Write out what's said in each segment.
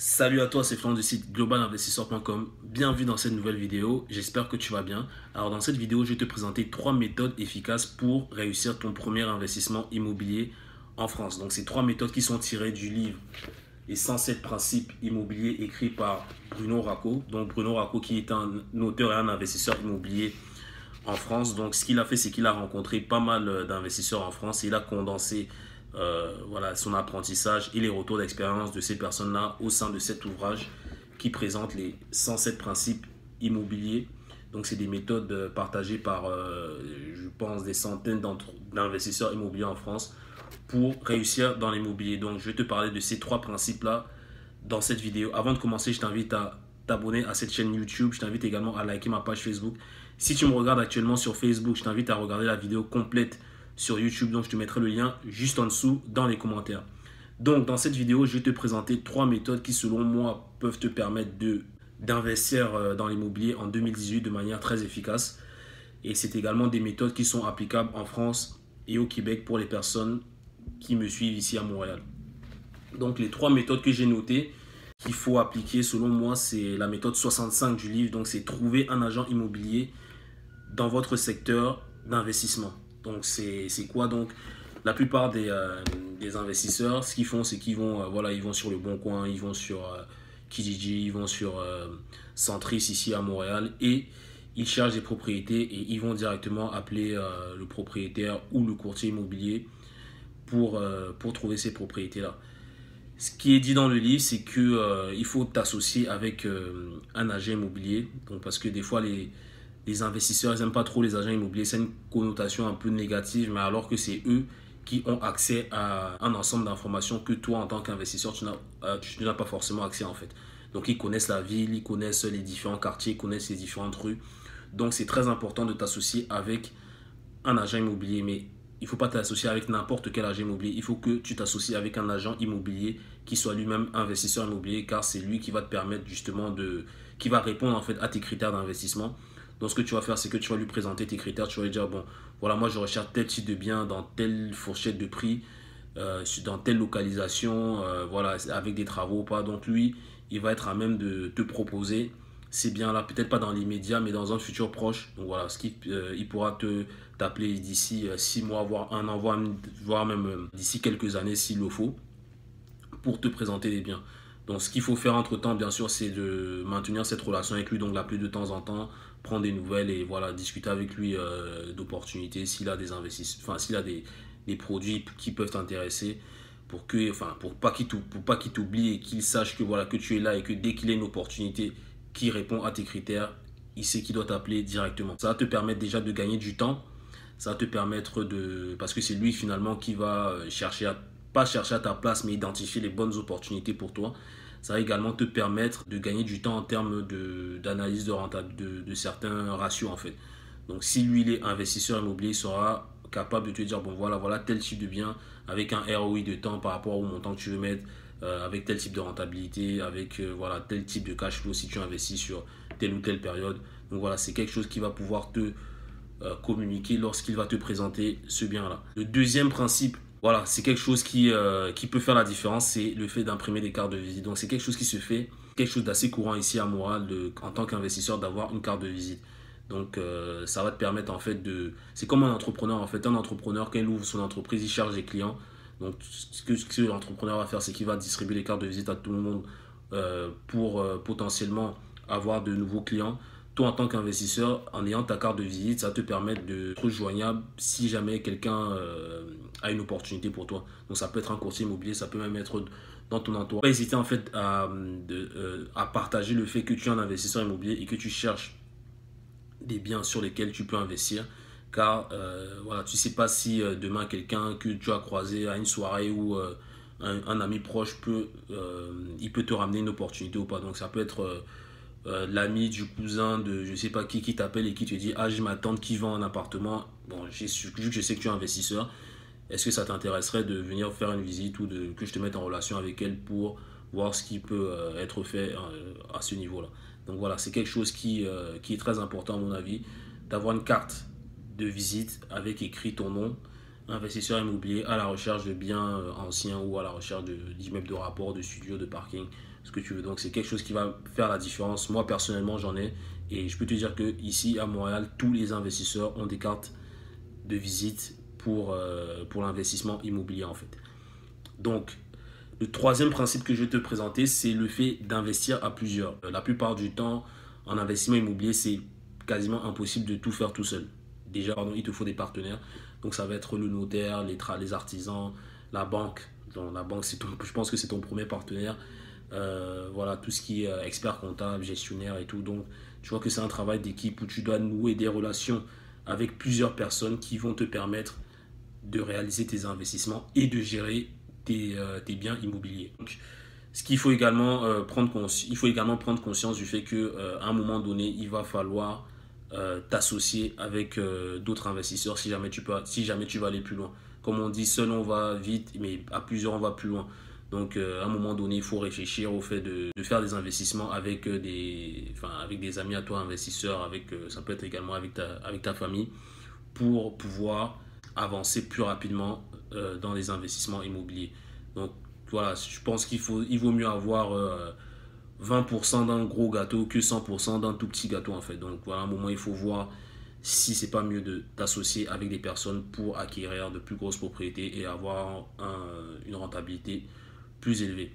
Salut à toi, c'est Florent du site globalinvestisseur.com. Bienvenue dans cette nouvelle vidéo, j'espère que tu vas bien. Alors dans cette vidéo, je vais te présenter 3 méthodes efficaces pour réussir ton premier investissement immobilier en France. Donc ces 3 méthodes qui sont tirées du livre Les 107 principes immobiliers écrit par Bruno Racco. Donc Bruno Racco qui est un auteur et un investisseur immobilier en France. Donc ce qu'il a fait, c'est qu'il a rencontré pas mal d'investisseurs en France et il a condensé voilà, son apprentissage et les retours d'expérience de ces personnes-là au sein de cet ouvrage qui présente les 107 principes immobiliers. Donc c'est des méthodes partagées par, je pense, des centaines d'investisseurs immobiliers en France pour réussir dans l'immobilier. Donc je vais te parler de ces 3 principes-là dans cette vidéo. Avant de commencer, je t'invite à t'abonner à cette chaîne YouTube. Je t'invite également à liker ma page Facebook. Si tu me regardes actuellement sur Facebook, je t'invite à regarder la vidéo complète sur YouTube. Donc, je te mettrai le lien juste en dessous dans les commentaires. Donc, dans cette vidéo, je vais te présenter 3 méthodes qui, selon moi, peuvent te permettre d'investir dans l'immobilier en 2018 de manière très efficace. Et c'est également des méthodes qui sont applicables en France et au Québec pour les personnes qui me suivent ici à Montréal. Donc, les 3 méthodes que j'ai notées qu'il faut appliquer, selon moi, c'est la méthode 65 du livre. Donc, c'est trouver un agent immobilier dans votre secteur d'investissement. Donc, c'est quoi? Donc, la plupart des investisseurs, ce qu'ils font, c'est qu'ils vont, voilà, ils vont sur Le Bon Coin, ils vont sur Kijiji, ils vont sur Centris ici à Montréal et ils cherchent des propriétés et ils vont directement appeler le propriétaire ou le courtier immobilier pour trouver ces propriétés-là. Ce qui est dit dans le livre, c'est que il faut t'associer avec un agent immobilier. Donc, parce que des fois, les investisseurs n'aiment pas trop les agents immobiliers. C'est une connotation un peu négative, mais alors que c'est eux qui ont accès à un ensemble d'informations que toi, en tant qu'investisseur, tu n'as pas forcément accès en fait. Donc, ils connaissent la ville, ils connaissent les différents quartiers, ils connaissent les différentes rues. Donc, c'est très important de t'associer avec un agent immobilier. Mais il ne faut pas t'associer avec n'importe quel agent immobilier. Il faut que tu t'associes avec un agent immobilier qui soit lui-même investisseur immobilier, car c'est lui qui va te permettre justement qui va répondre en fait à tes critères d'investissement. Donc ce que tu vas faire, c'est que tu vas lui présenter tes critères. Tu vas lui dire, bon, voilà, moi je recherche tel type de bien dans telle fourchette de prix, dans telle localisation, voilà, avec des travaux ou pas. Donc lui, il va être à même de te proposer ces biens-là, peut-être pas dans l'immédiat, mais dans un futur proche. Donc voilà, il pourra t'appeler d'ici 6 mois, voire un an, voire même d'ici quelques années s'il le faut, pour te présenter des biens. Donc ce qu'il faut faire entre temps, bien sûr, c'est de maintenir cette relation avec lui, donc l'appeler de temps en temps, prendre des nouvelles et voilà, discuter avec lui d'opportunités, s'il a des investissements, enfin s'il a des produits qui peuvent t'intéresser, pour pas qu'il t'oublie et qu'il sache que voilà, que tu es là et que dès qu'il a une opportunité qui répond à tes critères, il sait qu'il doit t'appeler directement. Ça va te permettre déjà de gagner du temps. Ça va te permettre parce que c'est lui finalement qui va pas chercher à ta place, mais identifier les bonnes opportunités pour toi. Ça va également te permettre de gagner du temps en termes d'analyse de certains ratios en fait. Donc si lui, il est investisseur immobilier, il sera capable de te dire, bon voilà tel type de bien avec un ROI de temps par rapport au montant que tu veux mettre, avec tel type de rentabilité, avec voilà, tel type de cash flow si tu investis sur telle ou telle période. Donc voilà, c'est quelque chose qui va pouvoir te communiquer lorsqu'il va te présenter ce bien-là. Le deuxième principe, voilà, c'est quelque chose qui peut faire la différence, c'est le fait d'imprimer des cartes de visite. Donc c'est quelque chose qui se fait, quelque chose d'assez courant ici à Montréal en tant qu'investisseur d'avoir une carte de visite. Donc ça va te permettre en fait c'est comme un entrepreneur en fait. Un entrepreneur, quand il ouvre son entreprise, il cherche des clients. Donc ce que l'entrepreneur va faire, c'est qu'il va distribuer les cartes de visite à tout le monde pour potentiellement avoir de nouveaux clients. Toi, en tant qu'investisseur, en ayant ta carte de visite, ça va te permettre d'être joignable si jamais quelqu'un a une opportunité pour toi. Donc ça peut être un courtier immobilier, ça peut même être dans ton entourage. Pas hésiter en fait à partager le fait que tu es un investisseur immobilier et que tu cherches des biens sur lesquels tu peux investir, car voilà, tu ne sais pas si demain quelqu'un que tu as croisé à une soirée ou un ami proche il peut te ramener une opportunité ou pas. Donc ça peut être l'ami du cousin de je sais pas qui t'appelle et qui te dit, ah, j'ai ma tante qui vend un appartement, bon, vu que je sais que tu es investisseur, est-ce que ça t'intéresserait de venir faire une visite ou que je te mette en relation avec elle pour voir ce qui peut être fait à ce niveau-là. Donc voilà, c'est quelque chose qui est très important à mon avis, d'avoir une carte de visite avec écrit ton nom, investisseur immobilier à la recherche de biens anciens ou à la recherche d'immeubles de rapport, de studios, de parking. ce que tu veux. Donc c'est quelque chose qui va faire la différence. Moi personnellement j'en ai, et je peux te dire que ici à Montréal, tous les investisseurs ont des cartes de visite pour l'investissement immobilier en fait. Donc le troisième principe que je vais te présenter, c'est le fait d'investir à plusieurs. La plupart du temps, en investissement immobilier, c'est quasiment impossible de tout faire tout seul. Déjà, pardon, il te faut des partenaires. Donc, ça va être le notaire, les artisans, la banque. Donc, la banque, je pense que c'est ton premier partenaire. Voilà, tout ce qui est expert comptable, gestionnaire et tout. Donc, tu vois que c'est un travail d'équipe où tu dois nouer des relations avec plusieurs personnes qui vont te permettre de réaliser tes investissements et de gérer tes biens immobiliers. Donc, ce qu'il faut également il faut également prendre conscience du fait qu'à un moment donné, il va falloir t'associer avec d'autres investisseurs si jamais tu vas aller plus loin. Comme on dit, seul on va vite, mais à plusieurs on va plus loin. Donc à un moment donné, il faut réfléchir au fait de faire des investissements avec des amis à toi investisseurs, ça peut être également avec ta famille, pour pouvoir avancer plus rapidement dans les investissements immobiliers. Donc voilà, je pense il vaut mieux avoir 20% d'un gros gâteau que 100% d'un tout petit gâteau en fait. Donc voilà, à un moment il faut voir si c'est pas mieux de t'associer avec des personnes pour acquérir de plus grosses propriétés et avoir une rentabilité plus élevée.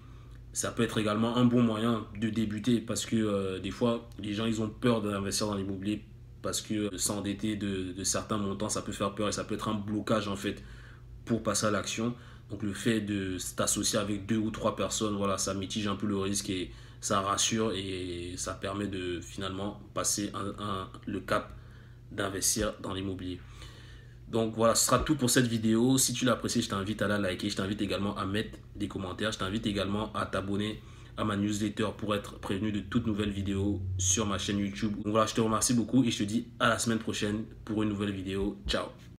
Ça peut être également un bon moyen de débuter parce que des fois les gens ils ont peur d'investir dans l'immobilier parce que s'endetter de certains montants ça peut faire peur et ça peut être un blocage en fait pour passer à l'action. Donc le fait de t'associer avec 2 ou 3 personnes, voilà, ça mitige un peu le risque et ça rassure et ça permet de finalement passer le cap d'investir dans l'immobilier. Donc voilà, ce sera tout pour cette vidéo. Si tu l'as apprécié, je t'invite à la liker. Je t'invite également à mettre des commentaires. Je t'invite également à t'abonner à ma newsletter pour être prévenu de toutes nouvelles vidéos sur ma chaîne YouTube. Donc voilà, je te remercie beaucoup et je te dis à la semaine prochaine pour une nouvelle vidéo. Ciao!